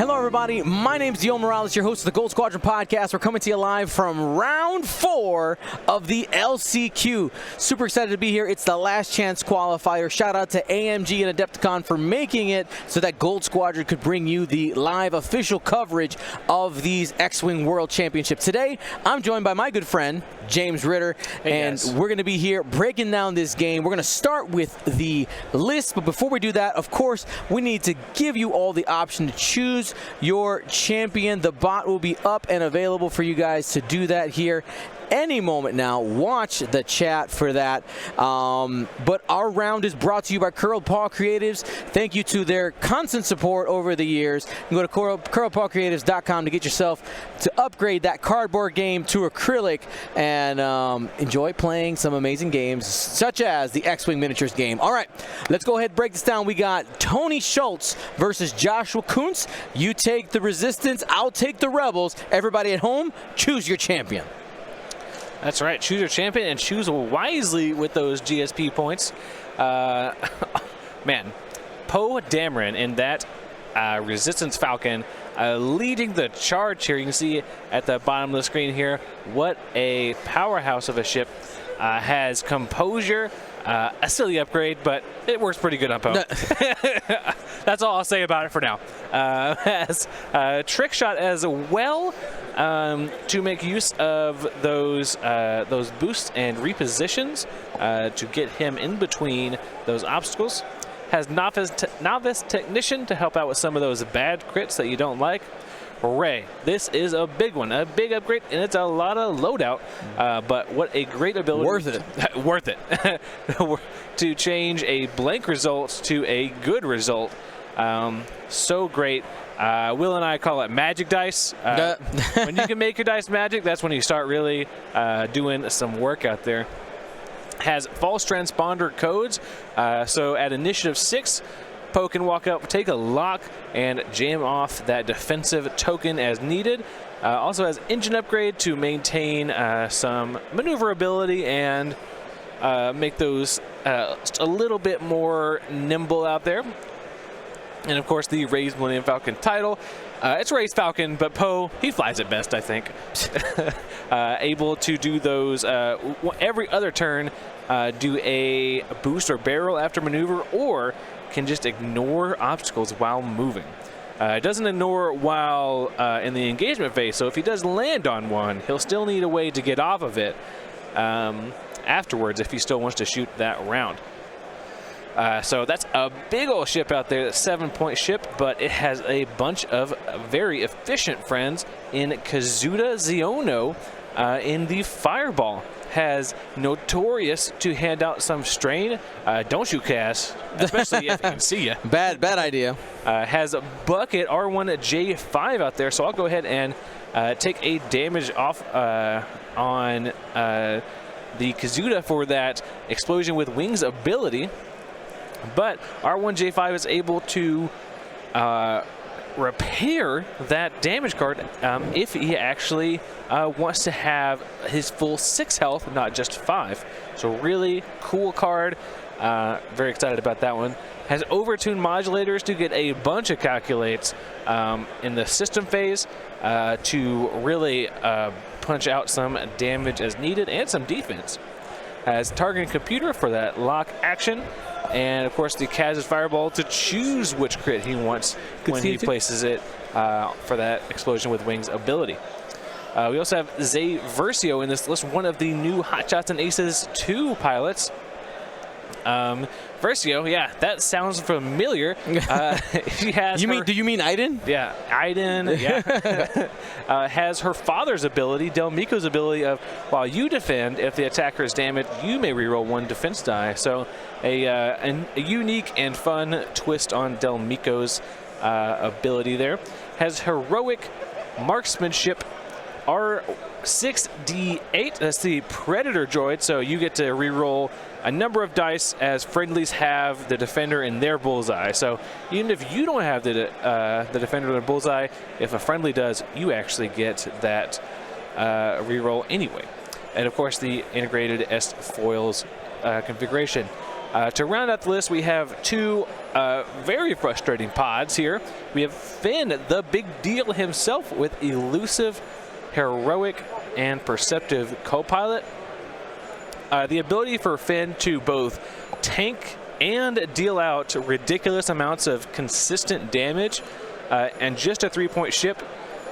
Hello, everybody. My name's Dio Morales, your host of the Gold Squadron podcast. We're coming to you live from round 4 of the LCQ. Super excited to be here. It's the last chance qualifier. Shout out to AMG and Adepticon for making it so that Gold Squadron could bring you the live official coverage of these X-Wing World Championships. Today, I'm joined by my good friend, James Ritter, and we're going to be here breaking down this game. We're going to start with the list, but before we do that, of course, we need to give you all the option to choose your champion. The bot will be up and available for you guys to do that here any moment now. Watch the chat for that. But our round is brought to you by Curled Paw Creatives. Thank you to their constant support over the years. You can go to curledpawcreatives.com to get yourself to upgrade that cardboard game to acrylic and enjoy playing some amazing games such as the X-Wing Miniatures game. All right, let's go ahead and break this down. We got Tony Schultze versus Joshua Kuntz. You take the Resistance, I'll take the Rebels. Everybody at home, choose your champion. That's right. Choose your champion and choose wisely with those GSP points. Man, Poe Dameron in that Resistance Falcon leading the charge here. You can see at the bottom of the screen here what a powerhouse of a ship. Has composure, a silly upgrade, but it works pretty good on Poe. That's all I'll say about it for now. Has trick shot as well to make use of those boosts and repositions to get him in between those obstacles. Has novice technician to help out with some of those bad crits that you don't like. Hooray. This is a big one, a big upgrade, and it's a lot of loadout, but what a great ability. Worth it. Worth it. To change a blank result to a good result. So great. Will and I call it magic dice. When you can make your dice magic, that's when you start really doing some work out there. Has false transponder codes, so at initiative 6, Poe can walk up, take a lock, and jam off that defensive token as needed. Also has engine upgrade to maintain some maneuverability and make those just a little bit more nimble out there. And of course, the Raised Millennium Falcon title. It's Raised Falcon, but Poe, he flies it best, I think. Able to do those every other turn, do a boost or barrel after maneuver, or can just ignore obstacles while moving. It doesn't ignore while in the engagement phase, so if he does land on one, he'll still need a way to get off of it afterwards if he still wants to shoot that round. So that's a big old ship out there, that 7-point ship, but it has a bunch of very efficient friends in Kazuda Ziono in the Fireball. Has notorious to hand out some strain. Don't shoot Cass, especially if he can see you. Bad idea. Has a bucket R1J5 out there, so I'll go ahead and take a damage off on the Kazuda for that explosion with wings ability. But R1J5 is able to repair that damage card if he actually wants to have his full 6 health, not just 5. So really cool card. Very excited about that one. Has overtune modulators to get a bunch of calculates in the system phase to really punch out some damage as needed and some defense. Has targeting computer for that lock action. And, of course, the Kaz's Fireball to choose which crit he wants when he places it for that Explosion with Wings ability. We also have Zay Versio in this list, one of the new Hot Shots and Aces 2 pilots. Versio, yeah, that sounds familiar. She has do you mean Aiden? Yeah, Aiden, yeah. Has her father's ability, Del Miko's ability of, while you defend, if the attacker is damaged, you may reroll 1 defense die. So a unique and fun twist on Del Miko's ability there. Has heroic marksmanship R6D8. That's the Predator droid, so you get to reroll a number of dice as friendlies have the defender in their bullseye. So even if you don't have the defender in their bullseye, if a friendly does, you actually get that reroll anyway. And of course, the integrated S foils configuration. To round out the list, we have two very frustrating pods here. We have Finn, the big deal himself, with elusive, heroic, and perceptive co-pilot. The ability for Finn to both tank and deal out ridiculous amounts of consistent damage, and just a 3-point ship.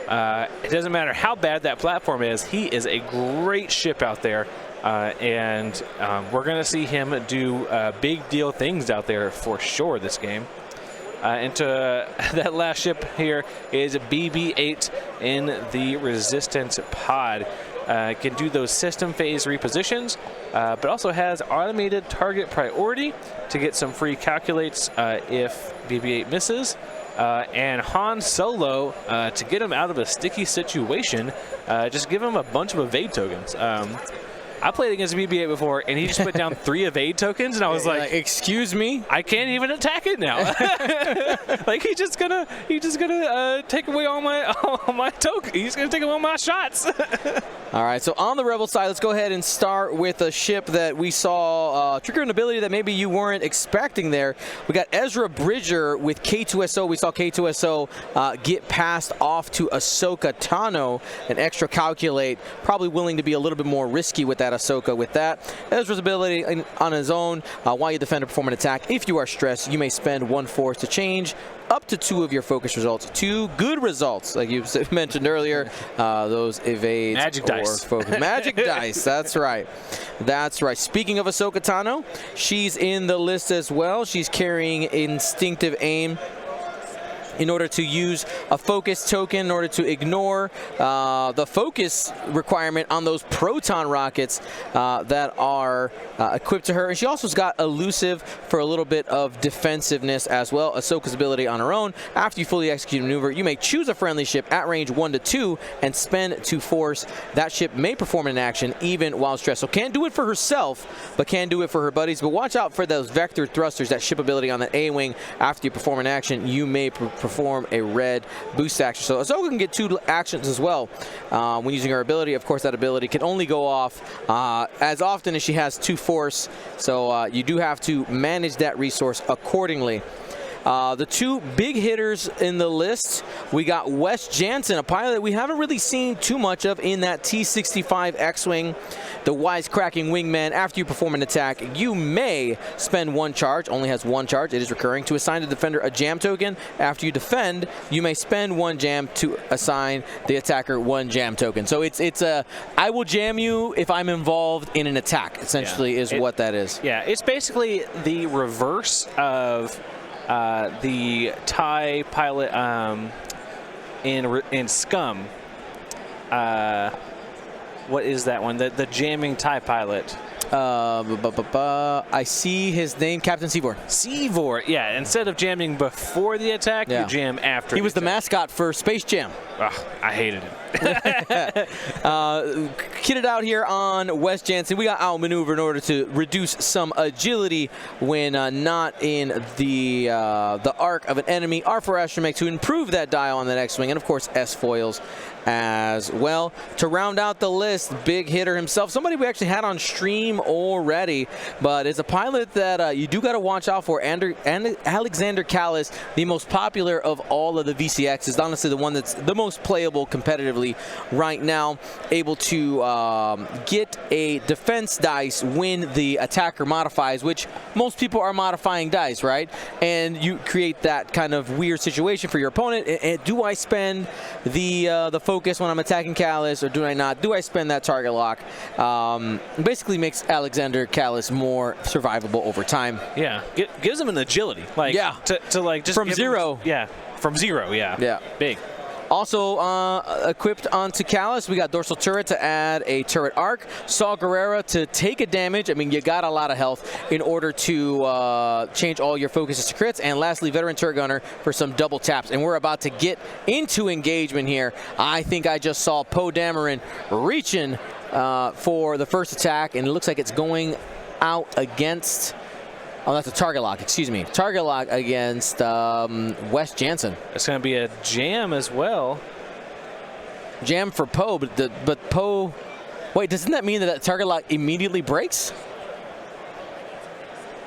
It doesn't matter how bad that platform is, he is a great ship out there. And we're going to see him do big deal things out there for sure this game. And to that last ship here is BB-8 in the Resistance pod. Can do those system phase repositions, but also has automated target priority to get some free calculates if BB-8 misses. And Han Solo, to get him out of a sticky situation, just give him a bunch of evade tokens. I played against BB-8 before, and he just put down 3 evade tokens, and I was like, "Excuse me, I can't even attack it now." Like he's just gonna take away all my tokens. He's gonna take away all my shots. All right, so on the Rebel side, let's go ahead and start with a ship that we saw trigger an ability that maybe you weren't expecting there. We got Ezra Bridger with K2SO. We saw K2SO get passed off to Ahsoka Tano, an extra calculate, probably willing to be a little bit more risky with that Ahsoka. With that, Ezra's ability on his own, while you defend or perform an attack, if you are stressed, you may spend 1 force to change up to 2 of your focus results to good results, like you mentioned earlier. Those evades magic dice. Focus. Magic dice. That's right. That's right. Speaking of Ahsoka Tano, she's in the list as well. She's carrying instinctive aim in order to use a focus token in order to ignore the focus requirement on those proton rockets that are equipped to her. And she also's got elusive for a little bit of defensiveness as well. Ahsoka's ability on her own, after you fully execute a maneuver, you may choose a friendly ship at range 1 to 2 and spend 2 force. That ship may perform an action even while stressed. So can't do it for herself, but can do it for her buddies. But watch out for those vector thrusters, that ship ability on that A-wing. After you perform an action, you may perform a red boost action. So Ahsoka can get 2 actions as well when using her ability. Of course, that ability can only go off as often as she has 2 force. So you do have to manage that resource accordingly. The 2 big hitters in the list, we got Wes Jansen, a pilot we haven't really seen too much of in that T-65 X-Wing, the wisecracking wingman. After you perform an attack, you may spend 1 charge, only has 1 charge, it is recurring, to assign the defender a jam token. After you defend, you may spend 1 jam to assign the attacker 1 jam token. So it's a, I will jam you if I'm involved in an attack, essentially, is what that is. Yeah, it's basically the reverse of the TIE pilot in Scum. What is that one? The jamming TIE pilot. I see his name, Captain Seavor. Seavor, yeah. Instead of jamming before the attack, you jam after. He was the mascot for Space Jam. Ugh, I hated him. Kitted out here on Wes Jansen. We got outmaneuver in order to reduce some agility when not in the arc of an enemy. R4 astromech to improve that dial on the X-Wing, and of course S foils as well. To round out the list, big hitter himself, somebody we actually had on stream already, but it's a pilot that you do got to watch out for. Alexander Callis, the most popular of all of the VCX, is honestly the one that's the most playable competitively right now, able to get a defense dice when the attacker modifies, which most people are modifying dice, right? And you create that kind of weird situation for your opponent. And do I spend the focus when I'm attacking Callis, or do I not? Do I spend that target lock? Basically makes Alexander Callis more survivable over time. Yeah, gives him an agility. Like, yeah, to like just from 0. Yeah, from 0. Yeah. Yeah. Big. Also equipped onto Callis, we got dorsal turret to add a turret arc. Saw Gerrera to take a damage. I mean, you got a lot of health in order to change all your focuses to crits. And lastly, veteran turret gunner for some double taps. And we're about to get into engagement here. I think I just saw Poe Dameron reaching for the first attack, and it looks like it's going out against... Oh, that's a target lock, excuse me. Target lock against Wes Jansen. It's going to be a jam as well. Jam for Poe, but Poe... Wait, doesn't that mean that target lock immediately breaks?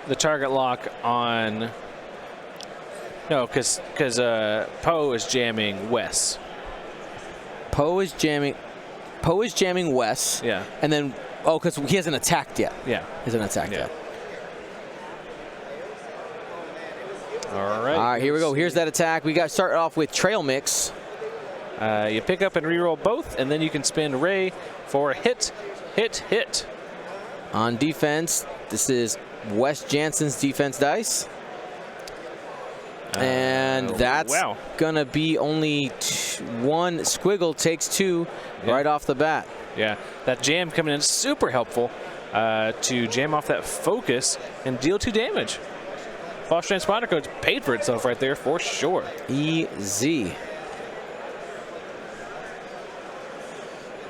the target lock on. No, because Poe is jamming Wes. Poe is jamming Wes. Yeah. And then, oh, because he hasn't attacked yet. Yeah. He hasn't attacked yet. All right. All right, here we go. Here's that attack. We got started off with Trail Mix. You pick up and reroll both, and then you can spin Ray for hit, hit, hit. On defense, this is Wes Jansen's defense dice. And that's going to be only one. Squiggle takes 2 right off the bat. Yeah, that jam coming in super helpful to jam off that focus and deal 2 damage. False Transponder Code's paid for itself right there for sure. Easy.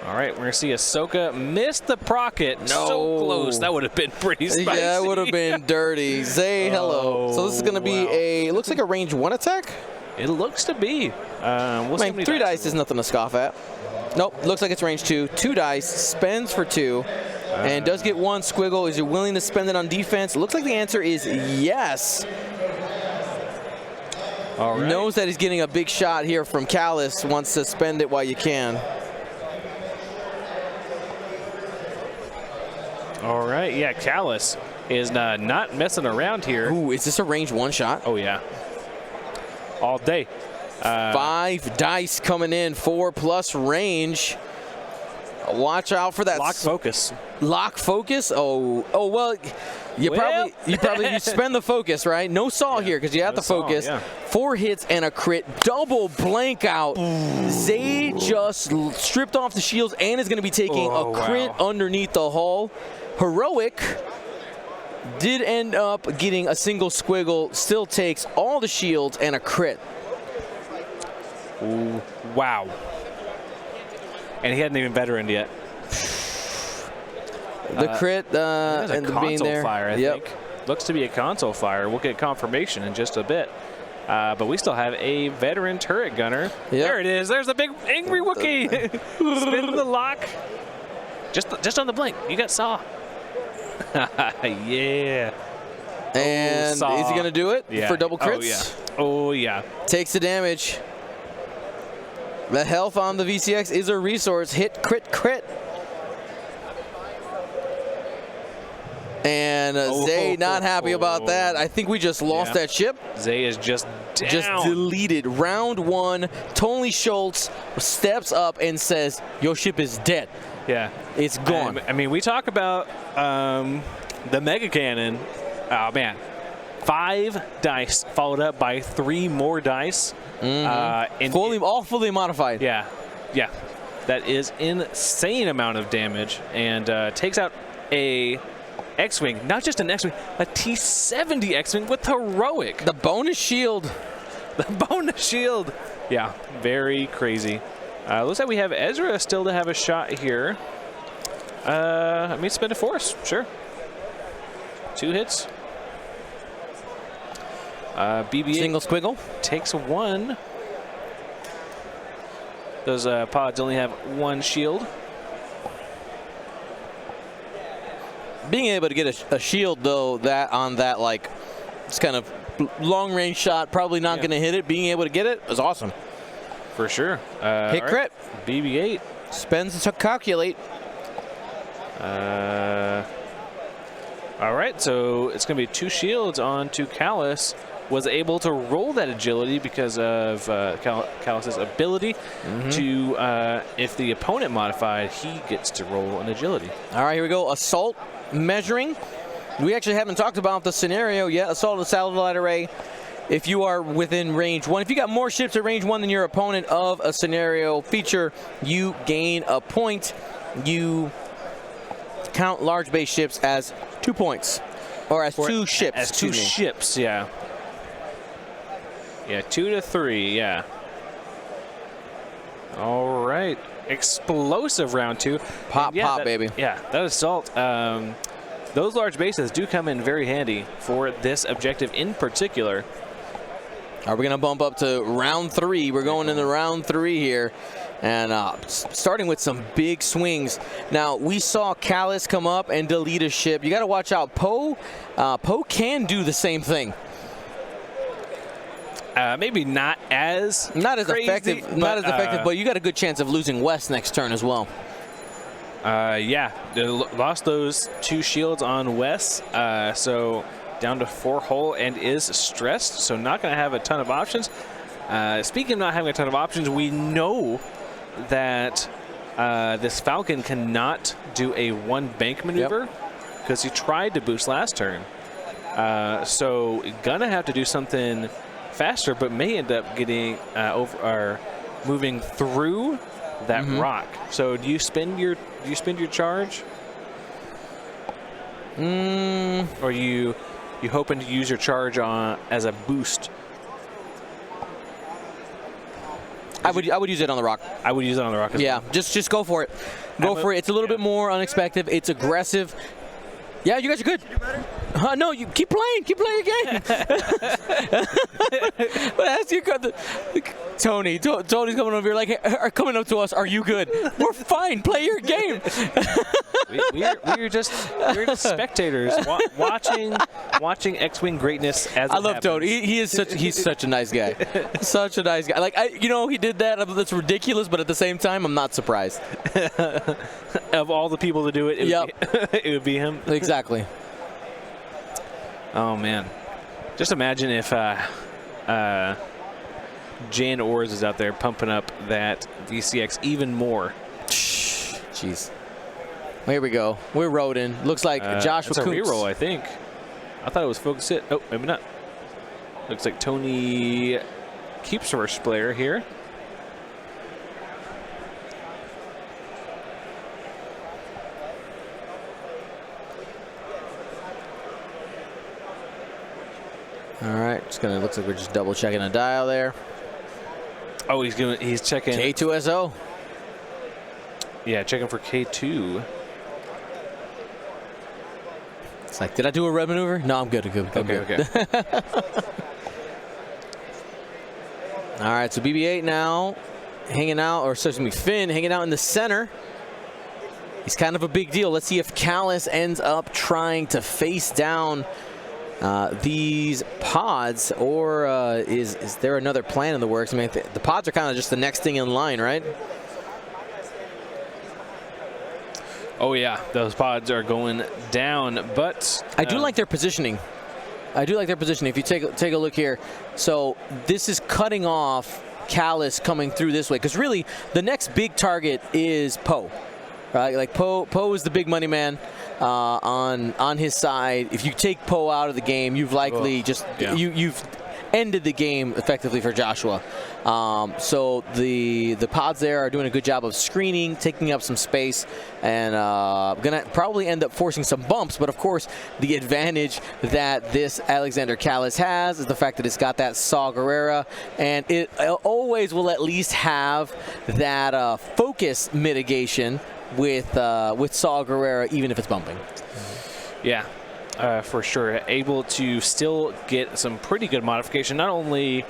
All right, we're going to see Ahsoka miss the Procket. No. So close. That would have been pretty spicy. Yeah, that would have been dirty. Zay, hello. So this is going to be it looks like a range 1 attack? It looks to be. We'll I mean, 3 dice is nothing to scoff at. Nope, looks like it's range 2. 2 dice, spends for 2, and does get 1. Squiggle, is you willing to spend it on defense? It looks like the answer is yes. All right. Knows that he's getting a big shot here from Callus, wants to spend it while you can. All right, yeah, Callus is not messing around here. Ooh, is this a range 1 shot? Oh, yeah. All day. 5 dice coming in, 4+ range. Watch out for that. Lock focus. Lock focus? Oh, well, you spend the focus, right? No saw here because you have the focus. Yeah. 4 hits and a crit. Double blank out. Zay just stripped off the shields and is going to be taking a crit underneath the hull. Heroic did end up getting a single squiggle. Still takes all the shields and a crit. Ooh, wow. And he hadn't even veteraned yet. The crit and the being there. Fire, I think. Looks to be a console fire. We'll get confirmation in just a bit. But we still have a veteran turret gunner. Yep. There it is. There's a big angry Wookiee. Spin the lock. Just on the blink. You got saw. Yeah. And is he going to do it for double crits? Oh, yeah. Takes the damage. The health on the VCX is a resource. Hit, crit, crit. And Zay not happy about that. I think we just lost that ship. Zay is just down. Just deleted. Round 1. Tony Schultze steps up and says, your ship is dead. Yeah. It's gone. I mean, we talk about the Mega Cannon. Oh, man. 5 dice followed up by 3 more dice. All fully modified. Yeah. Yeah. That is insane amount of damage and takes out a X-Wing. Not just an X-Wing, a T-70 X-Wing with heroic. The bonus shield. The bonus shield. Yeah, very crazy. Looks like we have Ezra still to have a shot here. I mean, spin a force, sure. 2 hits. BB-8 single squiggle takes 1. Those pods only have 1 shield. Being able to get a shield though, like it's kind of long range shot, probably not going to hit it. Being able to get it is awesome. For sure. Hit crit. Right. BB-8 spends to calculate. All right, so it's going to be 2 shields on to Callus. Was able to roll that agility because of Callus's ability to, if the opponent modified, he gets to roll an agility. All right, here we go. Assault measuring. We actually haven't talked about the scenario yet. Assault of satellite array. If you are within range 1, if you got more ships at range 1 than your opponent of a scenario feature, you gain a point. You count large base ships as 2 points, or as 2 ships. As 2 ships, yeah. Yeah, 2 to 3, yeah. All right. Explosive round 2. Pop, baby. Yeah, that assault. Those large bases do come in very handy for this objective in particular. Are we going to bump up to round 3? We're going into round 3 here. And starting with some big swings. Now, we saw Callus come up and delete a ship. You got to watch out. Poe can do the same thing. Maybe not as crazy, effective, but you got a good chance of losing West next turn as well. Yeah, they lost those 2 shields on West, so down to 4 hull and is stressed, so not going to have a ton of options. Speaking of not having a ton of options, we know that this Falcon cannot do a 1 bank maneuver because he tried to boost last turn. So gonna have to do something faster, but may end up getting moving through that rock. So do you spend your charge? Or you hoping to use your charge on as a boost? I would use it on the rock. I would use it on the rock as well. Just go for it. Go for it. It's a little bit more unexpected. It's aggressive. Yeah, you guys are good. No, you keep playing. Keep playing your game. But as you got Tony's coming over here like, hey, coming up to us. Are you good? We're fine. Play your game. we're just spectators watching X-Wing greatness as it I love Tony. He's such a nice guy. Such a nice guy. Like he did that. That's ridiculous, but at the same time, I'm not surprised. Of all the people to do it, it would be him. Exactly. Oh man, just imagine if Jan Ors is out there pumping up that VCX even more. Jeez. Here we go. We're roading. Looks like Joshua Kuntz. Kuntz. It's a reroll, I think. I thought it was focus hit. Oh, maybe not. Looks like Tony keeps first player here. All right, looks like we're just double checking a dial there. Oh, he's checking K2SO. Yeah, checking for K2. It's like, did I do a red maneuver? No, I'm good. Okay. All right, so BB-8 now hanging out, or excuse me, Finn hanging out in the center. He's kind of a big deal. Let's see if Callus ends up trying to face down these pods, or is there another plan in the works? I mean, the pods are kind of just the next thing in line, right? Oh yeah, those pods are going down, but I do like their positioning. If you take a look here, so this is cutting off Callus coming through this way, because really the next big target is Poe. Right, like Poe is the big money man on his side. If you take Poe out of the game, you've likely you've ended the game effectively for Joshua. So the pods there are doing a good job of screening, taking up some space, and gonna probably end up forcing some bumps. But of course, the advantage that this Alexander Callus has is the fact that it's got that Saw Gerrera, and it always will at least have that focus mitigation with Saw Gerrera, even if it's bumping. Yeah, for sure. Able to still get some pretty good modification. Not only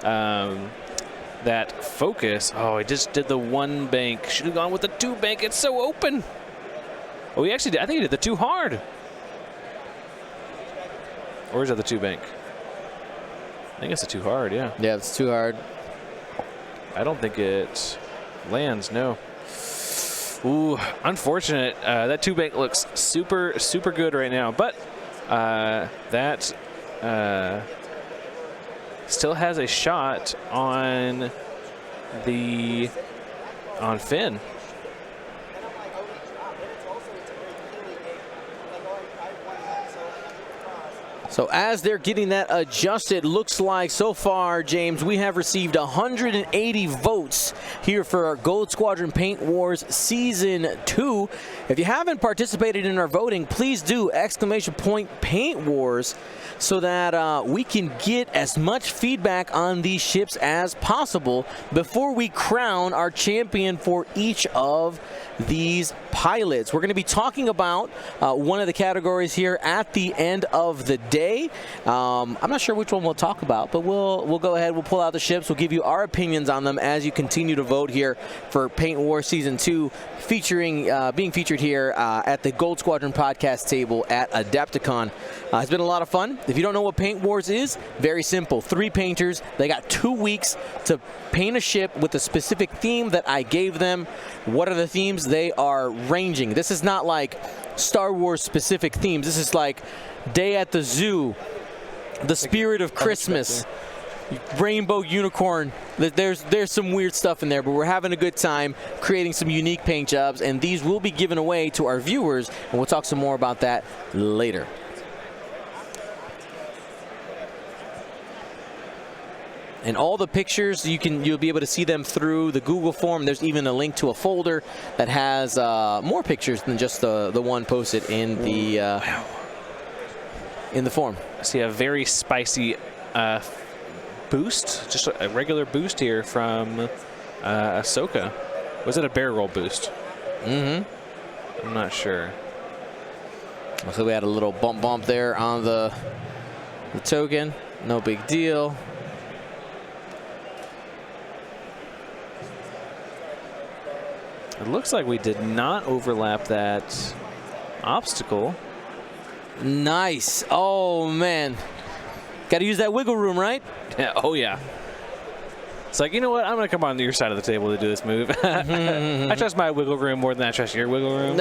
that focus. Oh, he just did the 1 bank. Should have gone with the 2 bank. It's so open. Oh, he actually did. I think he did the 2 hard. Or is that the 2 bank? I think it's the 2 hard, yeah. Yeah, it's 2 hard. I don't think it lands, no. Ooh, unfortunate. That 2 bank looks super good right now, but that still has a shot on Finn. So as they're getting that adjusted, looks like so far, James, we have received 180 votes here for our Gold Squadron Paint Wars Season 2. If you haven't participated in our voting, please do ! Paint Wars, so that we can get as much feedback on these ships as possible before we crown our champion for each of these pilots. We're going to be talking about one of the categories here at the end of the day. I'm not sure which one we'll talk about, but we'll go ahead. We'll pull out the ships. We'll give you our opinions on them as you continue to vote here for Paint War Season 2, being featured here at the Gold Squadron podcast table at Adepticon. It's been a lot of fun. If you don't know what Paint Wars is, very simple. 3 painters. They got 2 weeks to paint a ship with a specific theme that I gave them. What are the themes? They are ranging. This is not like Star Wars specific themes. This is like Day at the Zoo, The Spirit of Christmas, Rainbow Unicorn. There's some weird stuff in there, but we're having a good time creating some unique paint jobs, and these will be given away to our viewers, and we'll talk some more about that later. And all the pictures, you'll be able to see them through the Google form. There's even a link to a folder that has more pictures than just the one posted in the form. I see a very spicy boost, just a regular boost here from Ahsoka. Was it a barrel roll boost? Mm-hmm. I'm not sure. So we had a little bump there on the token. No big deal. It looks like we did not overlap that obstacle. Nice. Oh, man. Got to use that wiggle room, right? Yeah. Oh, yeah. It's like, you know what? I'm going to come on your side of the table to do this move. I trust my wiggle room more than I trust your wiggle room.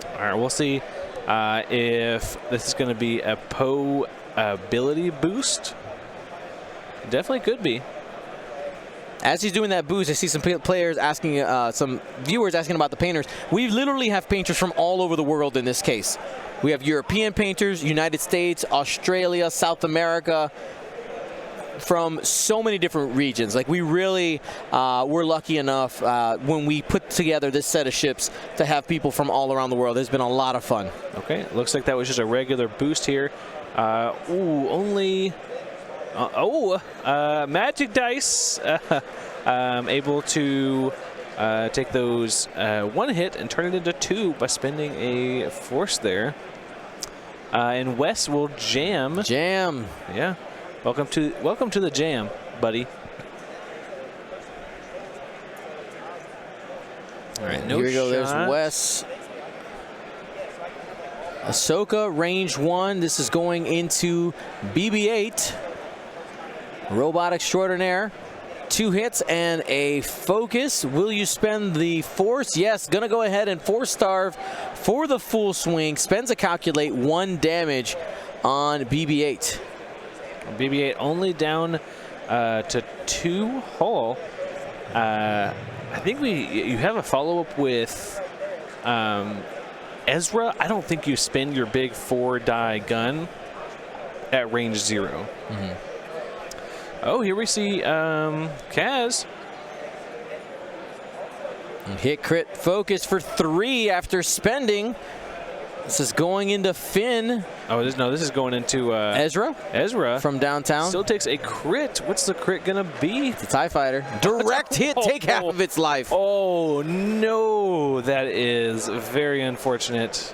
All right, we'll see if this is going to be a Poe ability boost. Definitely could be. As he's doing that boost, I see some players asking, some viewers asking about the painters. We literally have painters from all over the world in this case. We have European painters, United States, Australia, South America, from so many different regions. Like, we really were lucky enough when we put together this set of ships to have people from all around the world. It's been a lot of fun. Okay, looks like that was just a regular boost here. Only... Magic Dice able to take those 1 hit and turn it into 2 by spending a force there. And Wes will jam. Jam. Yeah. Welcome to the jam, buddy. All right, no here we go. shot. There's Wes. Ahsoka, range 1. This is going into BB-8. Robot extraordinaire. 2 hits and a focus. Will you spend the force? Yes, gonna go ahead and force starve for the full swing. Spends a calculate, 1 damage on BB-8. BB-8 only down to 2 hull. I think you have a follow-up with Ezra. I don't think you spend your big 4-die gun at range 0. Mm-hmm. Oh, here we see Kaz. Hit crit focus for 3 after spending. This is going into Finn. Oh, this is going into Ezra. Ezra from downtown. Still takes a crit. What's the crit gonna be? It's a TIE fighter. Direct hit, take half of its life. Oh no, that is very unfortunate.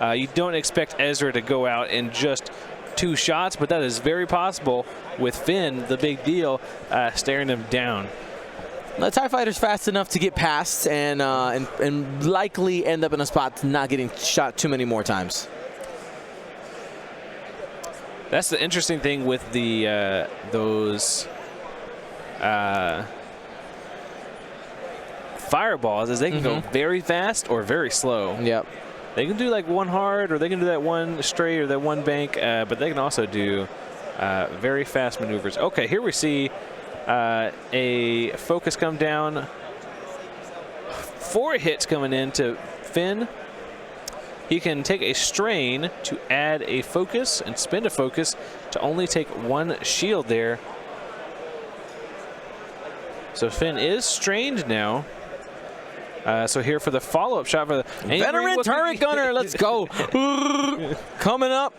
You don't expect Ezra to go out in just 2 shots, but that is very possible with Finn, the big deal, staring him down. The TIE fighter's fast enough to get past and likely end up in a spot not getting shot too many more times. That's the interesting thing with the those fireballs is they can go very fast or very slow. Yep. They can do like 1 hard, or they can do that 1 straight or that 1 bank, but they can also do very fast maneuvers. Okay, here we see a focus come down. 4 hits coming into Finn. He can take a strain to add a focus and spend a focus to only take 1 shield there. So Finn is strained now. So here for the follow-up shot for the veteran turret gunner. Let's go. Coming up.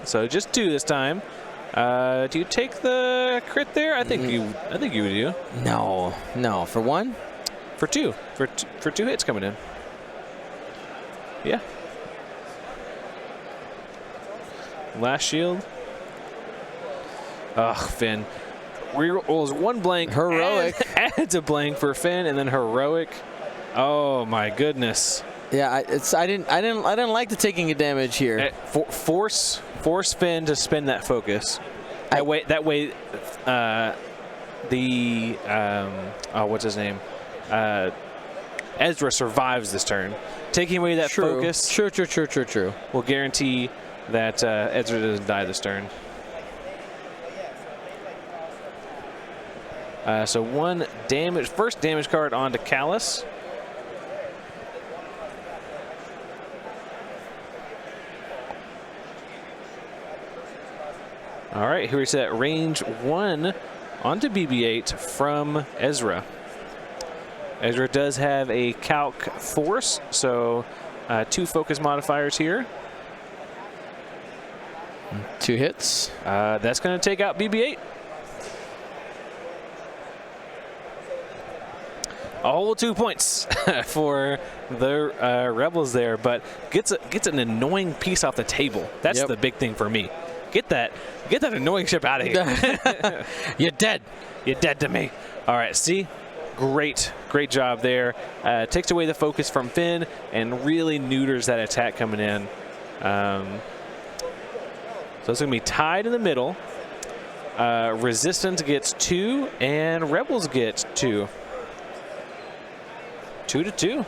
So just 2 this time. Do you take the crit there? I think you would do. No. For 1? for two hits coming in. Yeah. Last shield. Ugh, Finn. Rerolls one blank. Heroic. Adds a blank for Finn, and then heroic. Oh my goodness. Yeah, I didn't like the taking a damage here. Force Finn to spend that focus. That way, what's his name? Ezra survives this turn. Taking away that focus. True. Will guarantee that Ezra doesn't die this turn. So first damage card onto Callus. All right, here we set range 1 onto BB-8 from Ezra. Ezra does have a calc force, so 2 focus modifiers here. 2 hits. That's going to take out BB-8. A whole 2 points for the rebels there, but gets an annoying piece off the table. That's the big thing for me. Get that annoying ship out of here. You're dead. You're dead to me. All right, see? Great job there. Takes away the focus from Finn and really neuters that attack coming in. So it's going to be tied in the middle. Resistance gets 2, and Rebels get 2. 2-2.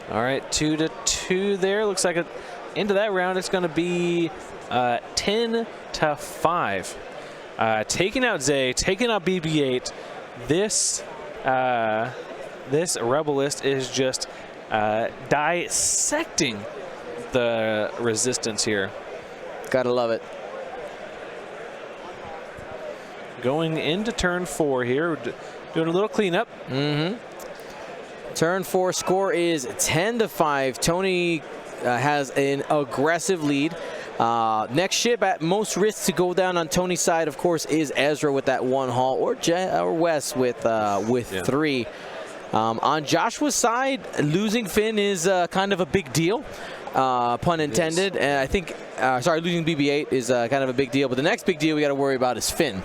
All right, 2-2 there. Looks like into that round it's going to be 10-5. Taking out Zay, taking out BB-8. This Rebel list is just dissecting the resistance here. Gotta love it. Going into turn 4 here, doing a little cleanup. Turn 4 score is 10-5. Tony has an aggressive lead. Next ship at most risk to go down on Tony's side, of course, is Ezra with that 1 haul, or Wes with 3. On Joshua's side, losing Finn is kind of a big deal, pun intended. And I think, losing BB-8 is kind of a big deal. But the next big deal we got to worry about is Finn.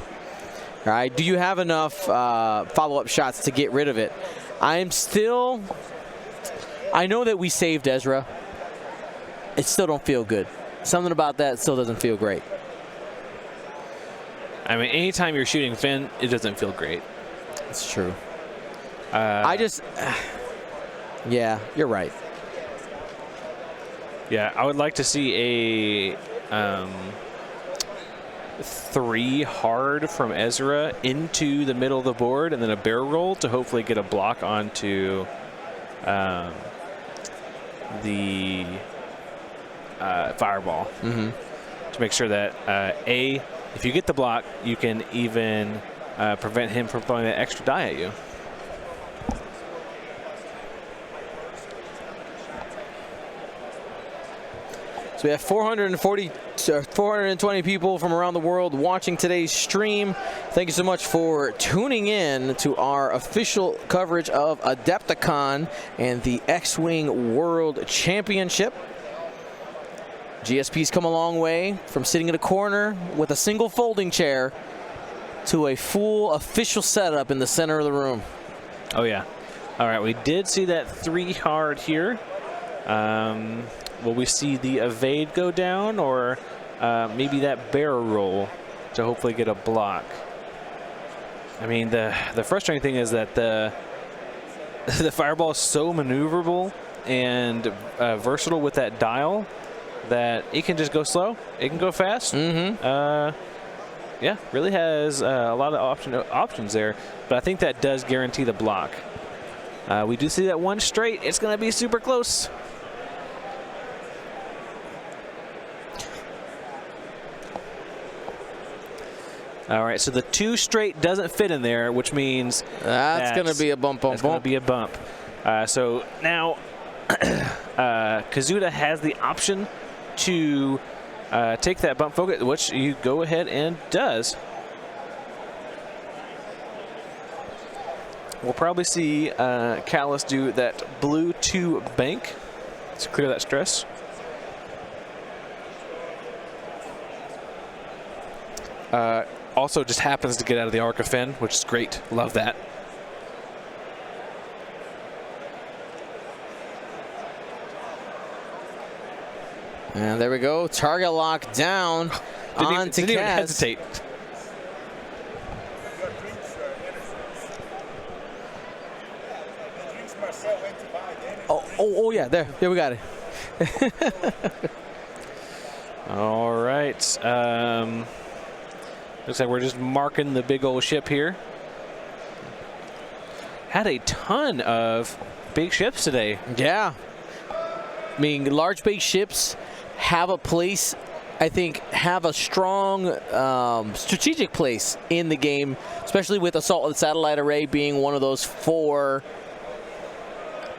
All right, do you have enough follow-up shots to get rid of it? I know that we saved Ezra. It still don't feel good. Something about that still doesn't feel great. I mean, anytime you're shooting Finn, it doesn't feel great. It's true. Yeah, you're right. Yeah, I would like to see a 3 hard from Ezra into the middle of the board, and then a barrel roll to hopefully get a block onto the fireball. To make sure that if you get the block, you can even prevent him from throwing that extra die at you. So we have 420 people from around the world watching today's stream. Thank you so much for tuning in to our official coverage of Adepticon and the X-Wing World Championship. GSP's come a long way from sitting in a corner with a single folding chair to a full official setup in the center of the room. Oh, yeah. All right, we did see that 3 hard here. Will we see the evade go down, or maybe that barrel roll to hopefully get a block? I mean, the frustrating thing is that the fireball is so maneuverable and versatile with that dial that it can just go slow, it can go fast. Yeah, really has a lot of options there, but I think that does guarantee the block. We do see that 1 straight. It's going to be super close. All right, so the 2 straight doesn't fit in there, which means that's going to be a bump. That's going to be a bump. So now Kazuda has the option to take that bump focus, which you go ahead and does. We'll probably see Callus do that blue 2 bank to clear that stress. Also just happens to get out of the arc of Finn, which is great. Love that. And there we go. Target lock down on to Didn't even Kaz. hesitate. Oh, yeah, there we got it. All right. Looks like we're just marking the big old ship here. Had a ton of big ships today. Yeah. I mean, large big ships have a place, I think, have a strong strategic place in the game, especially with Assault with Satellite Array being one of those 4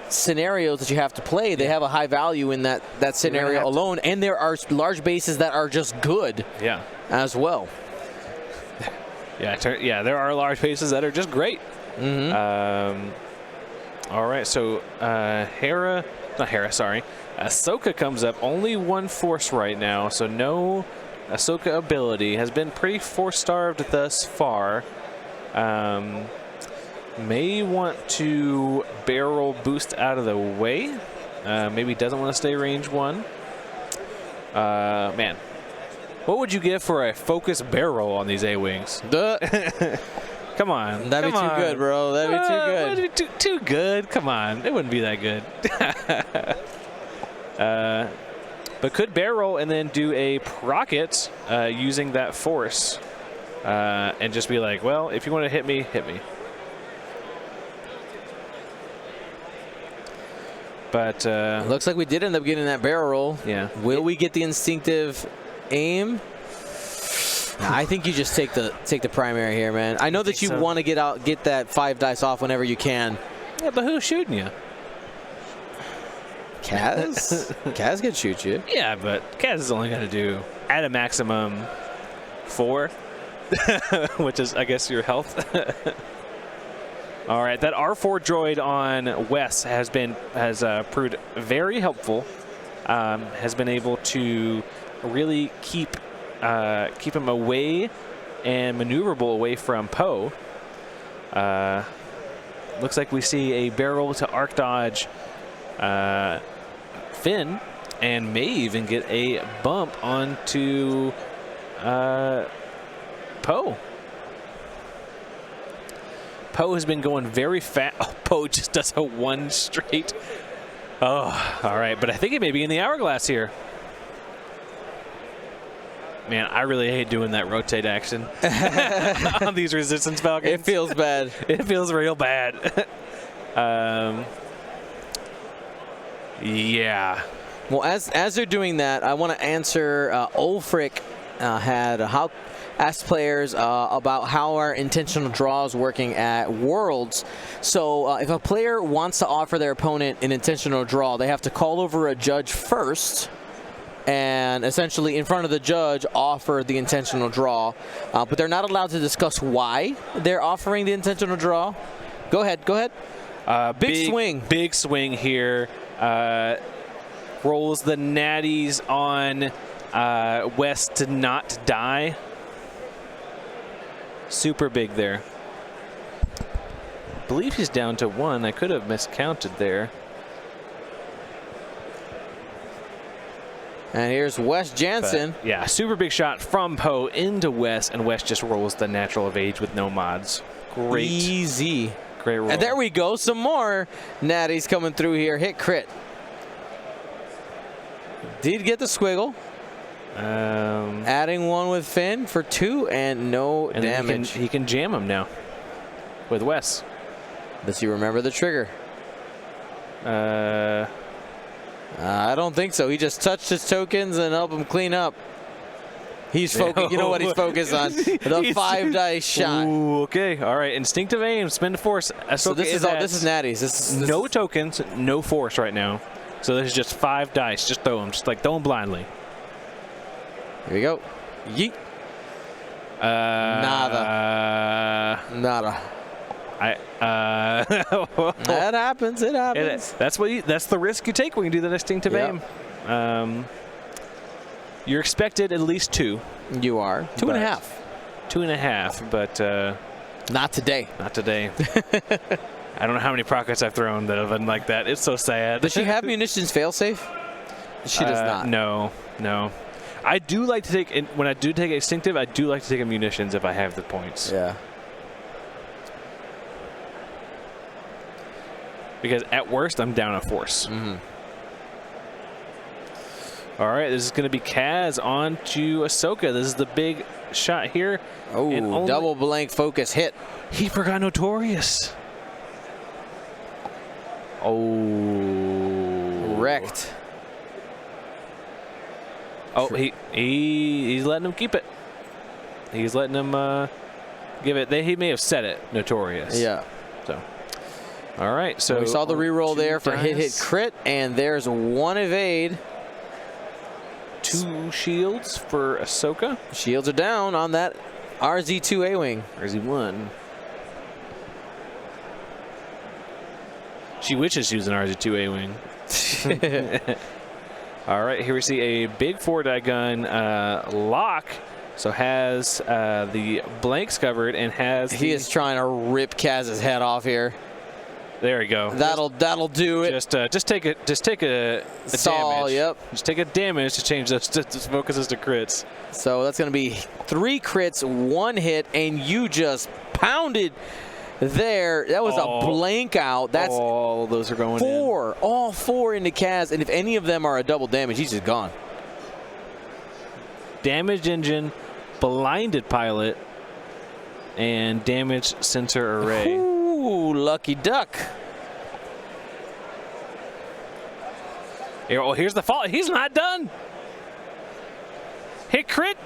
scenarios that you have to play. They have a high value in that scenario alone, and there are large bases that are just good as well. Yeah, there are large bases that are just great. Mm-hmm. All right, so Ahsoka comes up, only 1 force right now, so no Ahsoka ability. Has been pretty force-starved thus far. May want to barrel boost out of the way. Maybe doesn't want to stay range 1. Man, what would you give for a focus barrel on these A-Wings? Come on. That'd be too good, bro. That'd be too good. Too good? Come on. It wouldn't be that good. But could barrel and then do a rocket using that force. And just be like, well, if you want to hit me, hit me. But looks like we did end up getting that barrel roll. Yeah. Will we get the instinctive aim? I think you just take the primary here, man. I know that you want to get that 5 dice off whenever you can. Yeah, but who's shooting you? Kaz? Kaz can shoot you. Yeah, but Kaz is only going to do at a maximum 4, which is, I guess, your health. All right, that R4 droid on Wes has proved very helpful. Has been able to really keep him away and maneuverable away from Poe. Looks like we see a barrel to arc dodge Finn, and may even get a bump onto Poe. Poe has been going very fast. Oh, Poe just does a 1 straight. Oh, all right, but I think it may be in the hourglass here. Man, I really hate doing that rotate action on these Resistance Falcons. It feels bad. It feels real bad. Yeah. Well, as they're doing that, I want to answer. Ulfric asked players about how our intentional draw is working at Worlds. So if a player wants to offer their opponent an intentional draw, they have to call over a judge first, and essentially in front of the judge offer the intentional draw. But they're not allowed to discuss why they're offering the intentional draw. Go ahead. Big swing. Big swing here. Rolls the natties on West to not die. Super big there. I believe he's down to 1. I could have miscounted there. And here's Wes Jansen. But, yeah, super big shot from Poe into Wes, and Wes just rolls the natural of age with no mods. Great. Easy. Great roll. And there we go. Some more natties coming through here. Hit crit. Did get the squiggle. Adding 1 with Finn for 2 and no damage. He can jam him now with Wes. Does he remember the trigger? I don't think so. He just touched his tokens and helped him clean up. He's focused. You know what he's focused on? The 5 dice shot. Ooh, okay. All right. Instinctive aim. Spin the force. So this is all. This is Natty's. This is no tokens, no force right now. So this is just 5 dice. Just throw them. Just like throw them blindly. Here we go. Yeet. Nada. Nada. That happens. It happens. That's the risk you take when you do the instinctive aim. You're expected at least 2. You are 2.5. 2.5, but not today. Not today. I don't know how many rockets I've thrown that have been like that. It's so sad. Does she have munitions failsafe? She does not. No. I do like to take, when I do take instinctive, I do like to take a munitions if I have the points. Yeah. Because at worst, I'm down a force. All right, this is going to be Kaz on to Ahsoka. This is the big shot here. Oh, double blank focus hit. He forgot Notorious. Oh. Wrecked. Oh, he's letting him keep it. He's letting him give it. He may have said it, Notorious. Yeah. So, all right. So we saw the reroll there for hit crit, and there's 1 evade. 2 shields for Ahsoka. Shields are down on that RZ2 A-wing. RZ1. She wishes she was an RZ2 A-wing. All right, here we see a big 4-die gun lock. So has the blanks covered and has. He is trying to rip Kaz's head off here. There we go. That'll do it. Just take a Saw, damage. Yep. Just take a damage to change those focuses to crits. So that's going to be 3 crits, 1 hit, and you just pounded there. That was a blank out. That's all those are going 4. in. All 4 into Kaz, and if any of them are a double damage, he's just gone. Damaged engine, blinded pilot, and damaged sensor array. Ooh, lucky duck. Here's the fault. He's not done. Hit crit.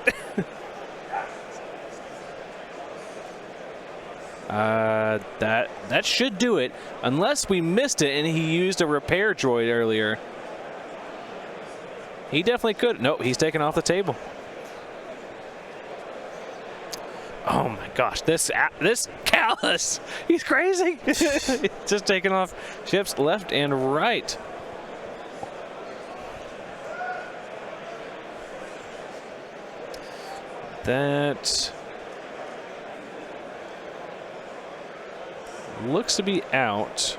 That should do it, unless we missed it and he used a repair droid earlier. He definitely could. Nope, he's taken off the table. Oh my gosh, this Callus, he's crazy. Just taking off ships left and right. That looks to be out.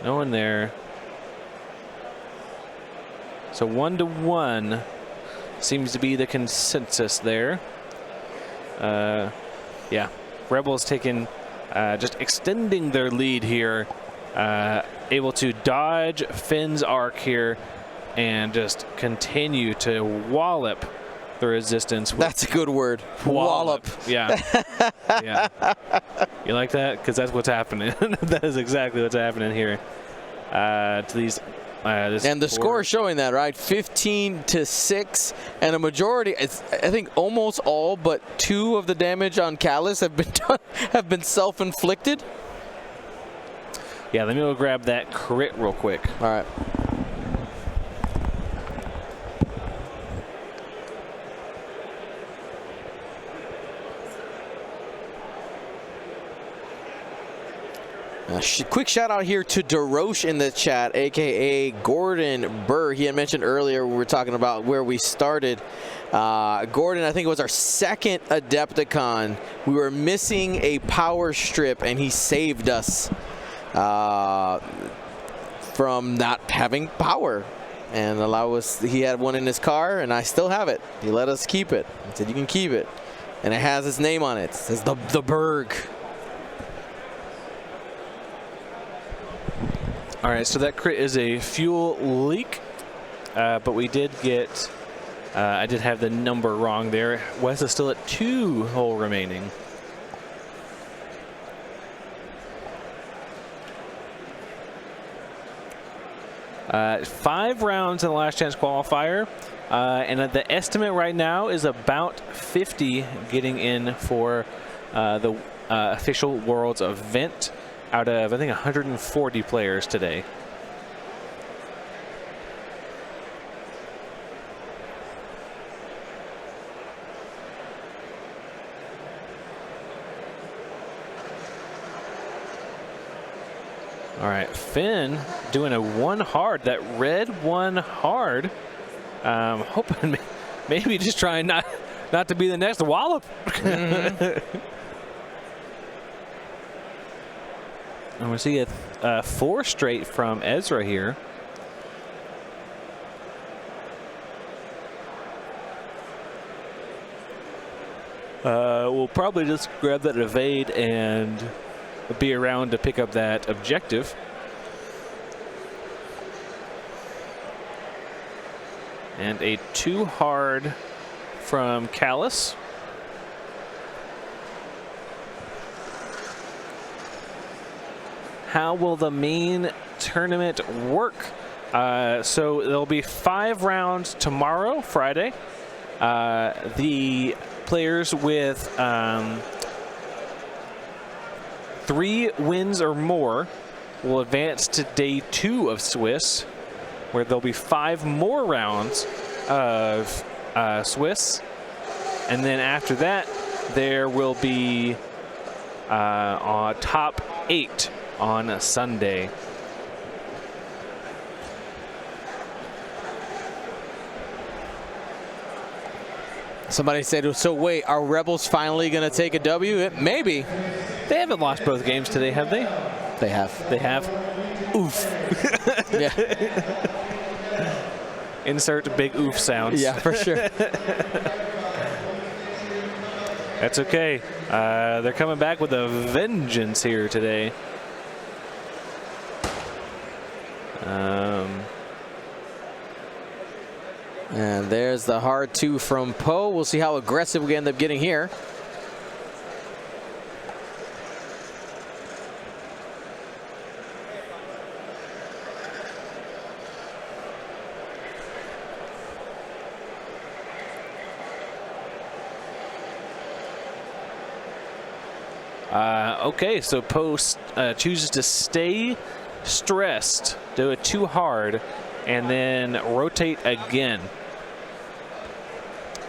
No one there. So 1-1 seems to be the consensus there. Yeah, Rebels taking, just extending their lead here, able to dodge Finn's arc here and just continue to wallop the Resistance. That's a good word. Wallop. Yeah. Yeah. You like that? Because that's what's happening. That is exactly what's happening here. To these. And the score is showing that, right? 15-6, and a majority, I think almost all but 2 of the damage on Callus have been self-inflicted. Yeah, let me go grab that crit real quick. All right. Quick shout out here to DeRoche in the chat, aka Gordon Burr. He had mentioned earlier when we were talking about where we started. Gordon, I think it was our 2nd Adepticon. We were missing a power strip, and he saved us from not having power, and allow us. He had one in his car, and I still have it. He let us keep it. He said you can keep it, and it has his name on it. It says the Berg. All right, so that crit is a fuel leak, but we did get, I did have the number wrong there. Wes is still at 2 hull remaining. 5 rounds in the last chance qualifier. And the estimate right now is about 50 getting in for the official Worlds event out of, I think, 140 players today. All right, Finn doing a 1 hard, that red 1 hard. Hoping maybe just trying not to be the next wallop. And we see a 4 straight from Ezra here. We'll probably just grab that evade and be around to pick up that objective. And a 2 hard from Callus. How will the main tournament work? So there'll be 5 rounds tomorrow, Friday. The players with 3 wins or more will advance to day 2 of Swiss, where there'll be 5 more rounds of Swiss. And then after that, there will be top 8 on Sunday. Somebody said, so wait, are Rebels finally going to take a W? Maybe. They haven't lost both games today, have they? They have. They have? Oof. Yeah. Insert big oof sounds. Yeah, for sure. That's okay. They're coming back with a vengeance here today. And there's the hard 2 from Poe. We'll see how aggressive we end up getting here. Okay, so Poe chooses to stay stressed, do a 2 hard, and then rotate again.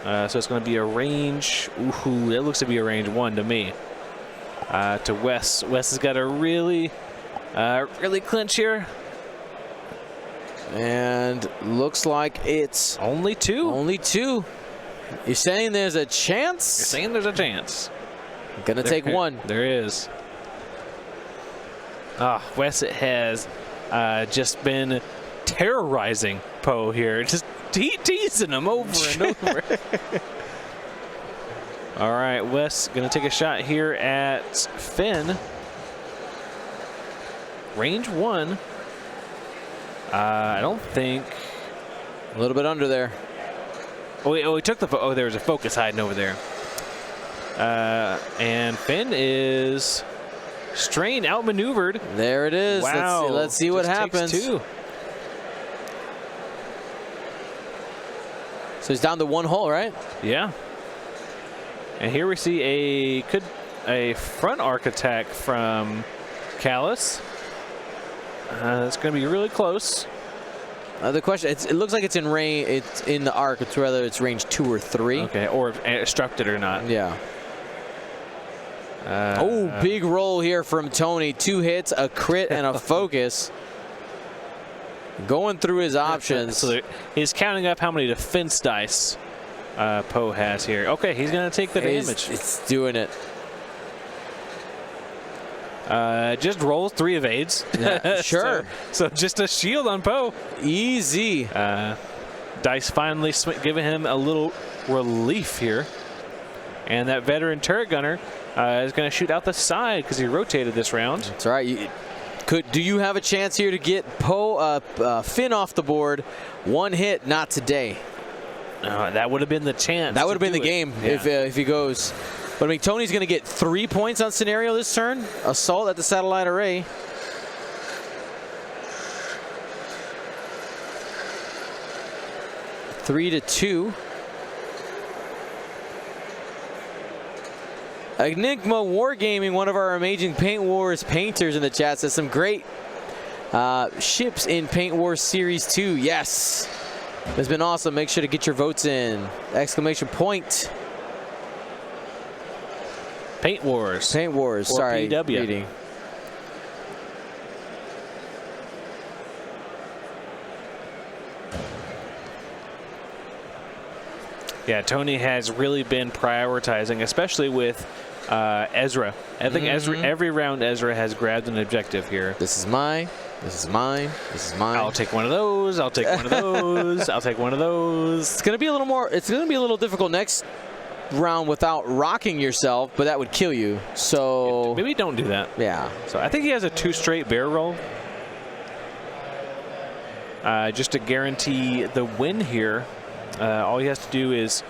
So it's going to be a range. Ooh, that looks to be a range 1 to me. To Wes. Wes has got to really clinch here. And looks like it's only 2. Only 2. You're saying there's a chance? You're saying there's a chance. Gonna take 1. There is. Wes has just been terrorizing Poe here. Just teasing him over and over. All right, Wes gonna take a shot here at Finn. Range 1. I don't think. A little bit under there. Oh, he took the. Oh, there was a focus hiding over there. And Finn is strain outmaneuvered. There it is. Wow. Let's see what happens. Takes 2. So he's down to 1 hole, right? Yeah. And here we see a front arc attack from Callus. It's going to be really close. The question, it looks like it's in range. It's in the arc. It's whether it's range 2 or 3. Okay, or struck it or not. Yeah. Oh, big roll here from Tony. 2 hits, a crit, and a focus. Going through his options. So he's counting up how many defense dice Poe has here. Okay, he's going to take the damage. It's doing it. Just rolls 3 evades. Yeah, sure. So just a shield on Poe. Easy. Dice finally giving him a little relief here. And that veteran turret gunner is going to shoot out the side because he rotated this round. That's right. Do you have a chance here to get Finn off the board? 1 hit, not today. That would have been the chance. That would have been the game if he goes. But I mean, Tony's going to get 3 points on scenario this turn. Assault at the satellite array. 3-2. Enigma Wargaming, one of our amazing Paint Wars painters in the chat, says some great ships in Paint Wars Series 2. Yes, it's been awesome. Make sure to get your votes in. Exclamation point. Paint Wars. Paint Wars. Or Sorry, PW. reading. Yeah, Tony has really been prioritizing, especially with Ezra. I think every round Ezra has grabbed an objective here. This is mine. This is mine. This is mine. I'll take one of those. I'll take one of those. I'll take one of those. It's gonna be a little more. It's gonna be a little difficult next round without rocking yourself, but that would kill you. So maybe don't do that. yeah. So I think he has a 2 straight bear roll. Just to guarantee the win here. All he has to do is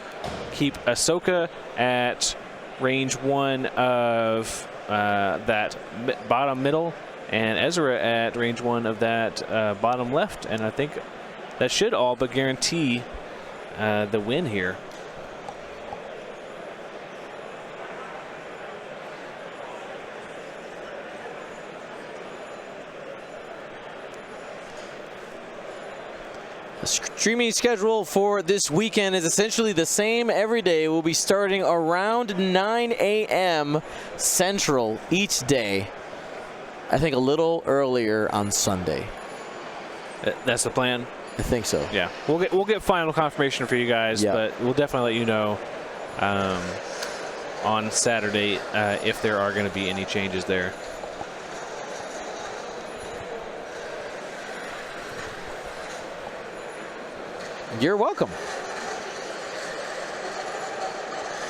keep Ahsoka at range 1 of that bottom middle, and Ezra at range 1 of that bottom left, and I think that should all but guarantee the win here. The streaming schedule for this weekend is essentially the same every day. We'll be starting around 9 a.m. Central each day. I think a little earlier on Sunday. That's the plan. I think so. Yeah, we'll get final confirmation for you guys, Yep. but we'll definitely let you know on Saturday if there are going to be any changes there. You're welcome.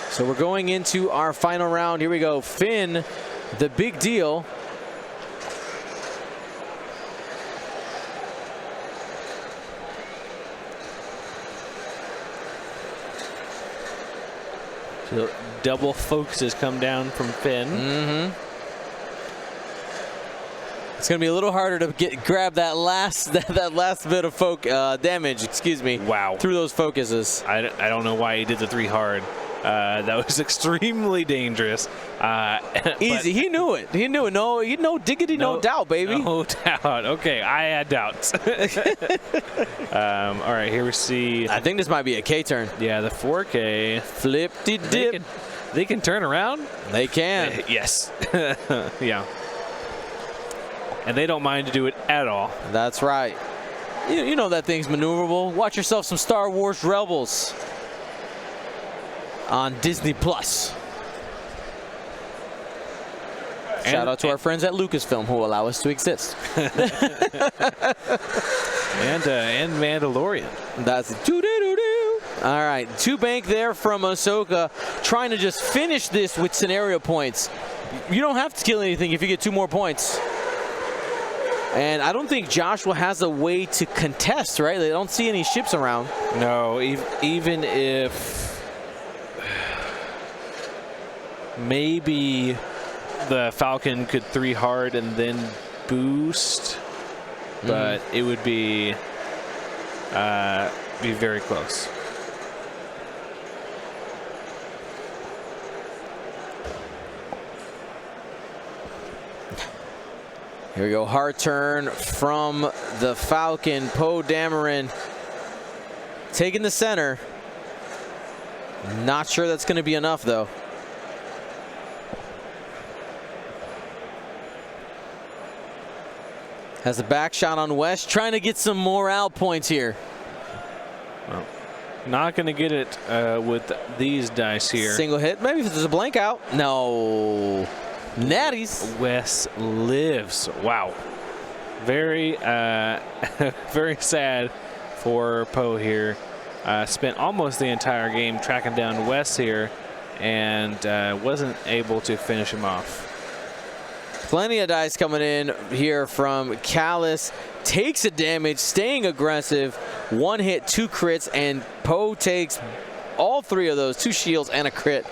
So we're going into our final round. Here we go. Finn, the big deal. So double focuses come down from Finn. It's going to be a little harder to grab that last that last bit of damage, excuse me. Wow. Through those focuses. I don't know why he did the 3 hard. That was extremely dangerous. Easy. He knew it. He knew it. No diggity, no doubt, baby. No doubt. Okay, I had doubts. All right, here we see. I think this might be a K turn. Yeah, the 4K. Flip-de-dip. They can turn around? They can. Yes. Yeah. And they don't mind to do it at all. That's right. You know that thing's maneuverable. Watch yourself some Star Wars Rebels on Disney Plus. Shout out to our friends at Lucasfilm who allow us to exist. And Mandalorian. That's doo-doo-doo-doo. All right, 2 bank there from Ahsoka, trying to just finish this with scenario points. You don't have to kill anything if you get 2 more points. And I don't think Joshua has a way to contest, right? They don't see any ships around. No, even if maybe the Falcon could 3 hard and then boost, but it would be very close. Here we go, hard turn from the Falcon. Poe Dameron taking the center. Not sure that's going to be enough, though. Has a back shot on West, trying to get some morale points here. Well, not going to get it with these dice here. Single hit, maybe if there's a blank out. No. Natties. Wes lives. Wow. Very, very sad for Poe here. Spent almost the entire game tracking down Wes here and wasn't able to finish him off. Plenty of dice coming in here from Callus. Takes a damage, staying aggressive. 1 hit, 2 crits, and Poe takes all 3 of those, 2 shields and a crit.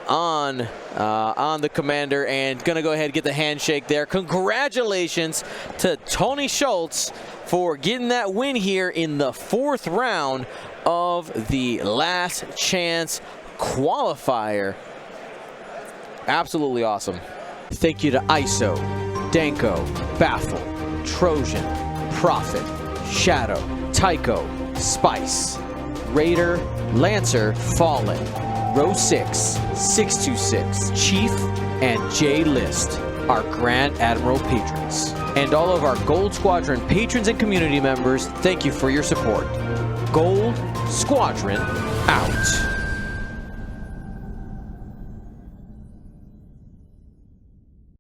on the commander, and gonna go ahead and get the handshake there. Congratulations to Tony Schultz for getting that win here in the 4th round of the Last Chance Qualifier. Absolutely awesome. Thank you to ISO, Danko, Baffle, Trojan, Prophet, Shadow, Tycho, Spice, Raider, Lancer, Fallen, Row 6, 626, Chief, and J List, our Grand Admiral patrons. And all of our Gold Squadron patrons and community members, thank you for your support. Gold Squadron out.